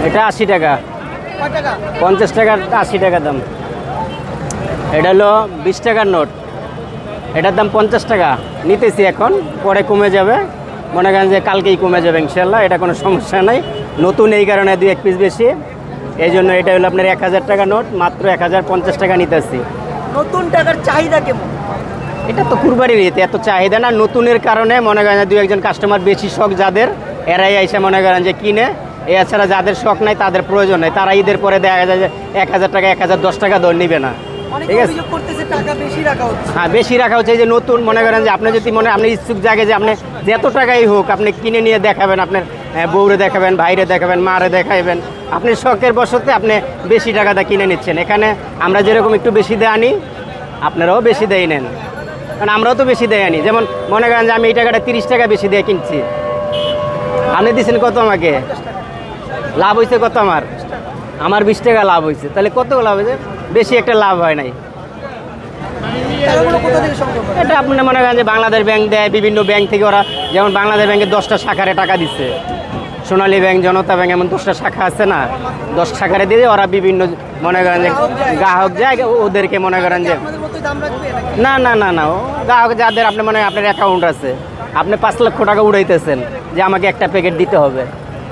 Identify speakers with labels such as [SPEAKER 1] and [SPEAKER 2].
[SPEAKER 1] এটা 80 টাকা,
[SPEAKER 2] কয় টাকা?
[SPEAKER 1] 50 টাকার 80 টাকা দাম। এটা হলো 20 টাকার নোট, এটার দাম 50 টাকা নিতেছি এখন, পরে কমে যাবে, মনে করেন যে কালকেই কমে যাবে ইনশাল্লাহ, এটা কোনো সমস্যা নাই। নতুন এই কারণে 2-1 পিস বেশি, এই জন্য এটা হলো আপনার 1000 টাকা নোট, মাত্র 1050 টাকা নিতেছি।
[SPEAKER 2] নতুন টাকার চাহিদা কেমন?
[SPEAKER 1] এটা তো কুরবানির ঈদ, এত চাহিদা না, নতুনের কারণে মনে করেন 2-1 কাস্টমার বেশি শখ যাদের, এরাই এসে মনে করেন যে কিনে। এছাড়া যাদের শখ নাই, তাদের প্রয়োজন নাই, তারা ঈদের পরে দেখা যায় যে 1000 টাকা 1010 টাকা দর নিবে না। ঠিক আছে,
[SPEAKER 2] অভিযোগ করতেছে টাকা বেশি রাখা হচ্ছে।
[SPEAKER 1] হ্যাঁ বেশি রাখা হচ্ছে। এই যে নতুন মনে করেন যে আপনি যদি আপনি ইচ্ছুক জাগে যে আপনি যত টাকাই হোক আপনি কিনে নিয়ে দেখাবেন, আপনার বউরে দেখাবেন, ভাইরে দেখাবেন, মারে দেখাইবেন, আপনি শখের বশতে আপনি বেশি টাকাটা কিনে নিচ্ছেন। এখানে আমরা যেরকম একটু বেশি দিয়ে আনি, আপনারাও বেশি দিয়ে নেন, কারণ আমরাও তো বেশি দিয়ে আনি। যেমন মনে করেন যে আমি এই টাকাটা 30 টাকা বেশি দিয়ে কিনছি, আপনি দিচ্ছেন কত, আমাকে লাভ হয়েছে কত, আমার 20 টাকা লাভ হয়েছে, তাহলে কত লাভ হয়েছে? বেশি একটা লাভ হয় নাই।
[SPEAKER 2] টাকাগুলো কোথা থেকে সংগ্রহ করেন?
[SPEAKER 1] এটা আপনি মনে করেন যে বাংলাদেশ ব্যাংক দেয়, বিভিন্ন ব্যাংক থেকে ওরা, যেমন বাংলাদেশ ব্যাংকে 10টা শাখারে টাকা দিচ্ছে, সোনালী ব্যাংক, জনতা ব্যাংক, এমন 10টা শাখা আছে না, 10 শাখারে দিয়ে ওরা বিভিন্ন মনে করেন যে গ্রাহক যায়, ওদেরকে মনে করেন যে
[SPEAKER 2] আপনাদের মতোই দাম রাখবে নাকি?
[SPEAKER 1] না না না না, ও গ্রাহক যাদের আপনি আপনার অ্যাকাউন্ট আছে, আপনি 5 লক্ষ টাকা উড়াইতেছেন যে আমাকে একটা প্যাকেট দিতে হবে,